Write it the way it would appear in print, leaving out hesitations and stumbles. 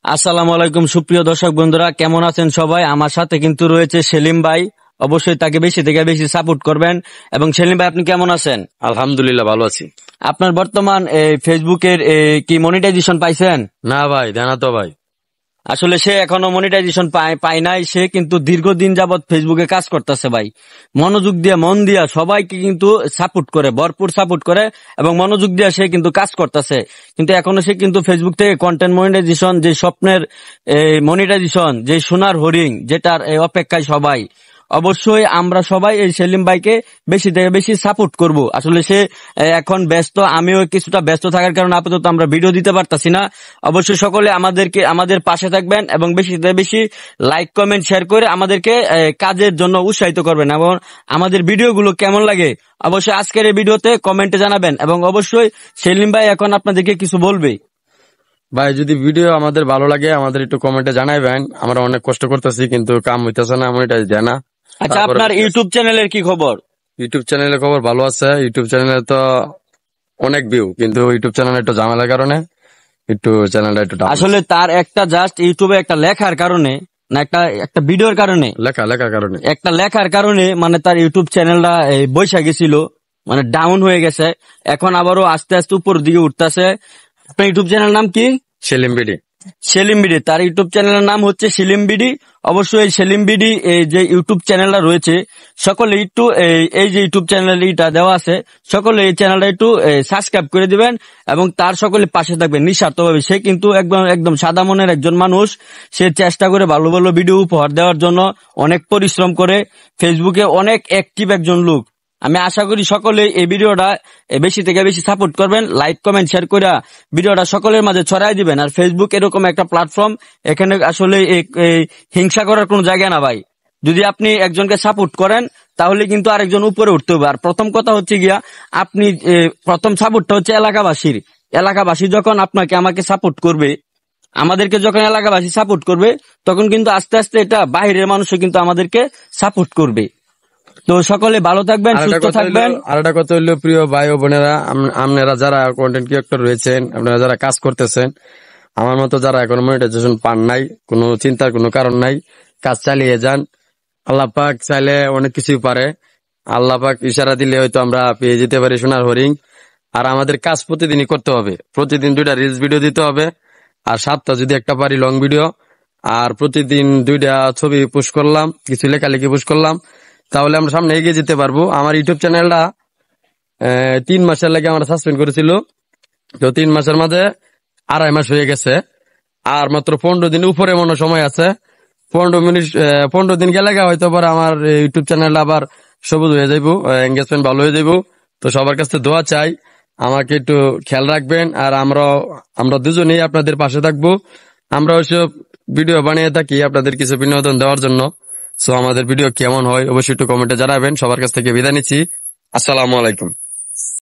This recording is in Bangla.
আসসালামু আলাইকুম সুপ্রিয় দর্শক বন্ধুরা, কেমন আছেন সবাই? আমার সাথে কিন্তু রয়েছে সেলিম ভাই। অবশ্যই তাকে বেশি থেকে বেশি সাপোর্ট করবেন। এবং সেলিম ভাই, আপনি কেমন আছেন? আলহামদুলিল্লাহ, ভালো আছি। আপনার বর্তমান ফেসবুকের কি মনিটাইজেশন পাইছেন? না ভাই, জানা তো ভাই। আসলে সে এখনো মনিটাইজেশন পায় নাই। সে কিন্তু দীর্ঘদিন যাবত ফেসবুকে কাজ করতেছে ভাই, মনোযোগ দিয়ে মন দিয়া সবাইকে কিন্তু সাপোর্ট করে, ভরপুর সাপোর্ট করে এবং মনোযোগ দিয়ে সে কিন্তু কাজ করতেছে। কিন্তু এখনো সে কিন্তু ফেসবুক থেকে কন্টেন্ট মনিটাইজেশন, যে স্বপ্নের মনিটাইজেশন, যে সোনার হরিণ, যেটার অপেক্ষায় সবাই। অবশ্যই আমরা সবাই এই সেলিম ভাইকে বেশি থেকে বেশি সাপোর্ট করব। আসলে সে এখন ব্যস্ত, আমিও কিছুটা ব্যস্ত থাকার কারণে আপাতত আমরা ভিডিও দিতে পারতাছি না। অবশ্যই সকলে আমাদের পাশে থাকবেন এবং বেশি থেকে বেশি লাইক কমেন্ট শেয়ার করে আমাদেরকে কাজের জন্য উৎসাহিত করবেন। এবং আমাদের ভিডিওগুলো কেমন লাগে অবশ্যই আজকের এই ভিডিওতে কমেন্টে জানাবেন। এবং অবশ্যই সেলিম ভাই এখন আপনাদেরকে কিছু বলবে। ভাই, যদি ভিডিও আমাদের ভালো লাগে আমাদের একটু কমেন্টে জানাইবেন। আমরা অনেক কষ্ট করতেছি কিন্তু কাম হইতেছে না, এটা দেয় না। আচ্ছা, আপনার ইউটিউব চ্যানেলের কি খবর? ইউটিউব চ্যানেলের খবর ভালো আছে। ইউটিউব চ্যানেলে তো অনেক ভিউ, কিন্তু ইউটিউব চ্যানেল একটু ঝামেলার কারণে একটু চ্যানেলটা একটু down আসলে তার একটা জাস্ট ইউটিউবে একটা লেখার কারণে, না একটা ভিডিওর কারণে, লেখার কারণে একটা লেখার কারণে মানে তার ইউটিউব চ্যানেলটা বৈশা গেছিল, মানে ডাউন হয়ে গেছে। এখন আবারও আস্তে আস্তে উপর দিকে উঠতেছে। আপনার ইউটিউব চ্যানেল নাম কি? সেলিম বিডি। সেলিম বিডি, তার ইউটিউব চ্যানেলের নাম হচ্ছে সেলিম বিডি। অবশ্যই সেলিম বিডি এই যে ইউটিউব চ্যানেলটা রয়েছে, সকলে একটু এই যে ইউটিউব চ্যানেলটা দেওয়া আছে, সকলে এই চ্যানেলটা একটু সাবস্ক্রাইব করে দিবেন এবং তার সকলে পাশে থাকবেন নিঃস্বার্থভাবে। সে কিন্তু একদম সাদা মনের একজন মানুষ। সে চেষ্টা করে ভালো ভালো ভিডিও উপহার দেওয়ার জন্য, অনেক পরিশ্রম করে। ফেসবুকে অনেক অ্যাক্টিভ একজন লোক। আমি আশা করি সকলে এই ভিডিওটা বেশি থেকে বেশি সাপোর্ট করবেন, লাইক কমেন্ট শেয়ার করে ভিডিওটা সকলের মাঝে ছড়াই দিবেন। আর ফেসবুক এরকম একটা প্ল্যাটফর্ম, এখানে আসলে হিংসা করার কোনো জায়গা না ভাই। যদি আপনি একজনকে সাপোর্ট করেন তাহলে কিন্তু আরেকজন উপরে উঠতে হবে। আর প্রথম কথা হচ্ছে গিয়া, আপনি প্রথম সাপোর্টটা হচ্ছে এলাকাবাসীর। এলাকাবাসী যখন আমাকে সাপোর্ট করবে, আমাদেরকে যখন এলাকাবাসী সাপোর্ট করবে, তখন কিন্তু আস্তে আস্তে এটা বাইরের মানুষও কিন্তু আমাদেরকে সাপোর্ট করবে। তো সকলে ভালো থাকবেন, সুস্থ থাকবেন। আর একটা কথা হইলো, প্রিয় ভাই ও বোনেরা, আপনারা যারা কন্টেন্ট ক্রিয়েটর রয়েছেন, আপনারা যারা কাজ করতেছেন, আমার মতো যারা এখন মনিটাইজেশন পান নাই, কোনো চিন্তার কোনো কারণ নাই, কাজ চালিয়ে যান। আল্লাহ পাক চাইলে অনেক কিছুই পারে। আল্লাহ পাক ইশারা দিলে হয়তো আমরা পেয়ে যেতে পারি সোনার হরিণ। আর আমাদের কাজ প্রতিদিনই করতে হবে, প্রতিদিন 2টা রিলস ভিডিও দিতে হবে। আর 7টা যদি একটা পারি লং ভিডিও, আর প্রতিদিন 2টা ছবি পোস্ট করলাম, কিছু লেখালেখি পোস্ট করলাম, তাহলে আমরা সামনে এগিয়ে যেতে পারবো। আমার ইউটিউব চ্যানেলটা 3 মাসের লাগে আমরা সাসপেন্ড করেছিল, তো 3 মাসের মাঝে 2.5 মাস হয়ে গেছে। আর মাত্র 15 দিন উপরে মনে সময় আছে। 15 দিন গেলে হয়তো পরে আমার ইউটিউব চ্যানেলটা আবার সবুজ হয়ে যাইব, এঙ্গেজমেন্ট ভালো হয়ে যাইব। তো সবার কাছে দোয়া চাই, আমাকে একটু খেয়াল রাখবেন। আর আমরা দুজনেই আপনাদের পাশে থাকবো। আমরা ওইসব ভিডিও বানিয়ে থাকি আপনাদের কিছু বিনোদন দেওয়ার জন্য। সো আমাদের ভিডিও কেমন হয় অবশ্যই একটু কমেন্টে জানাবেন। সবার কাছ থেকে বিদায় নিচ্ছি। আসসালামু আলাইকুম।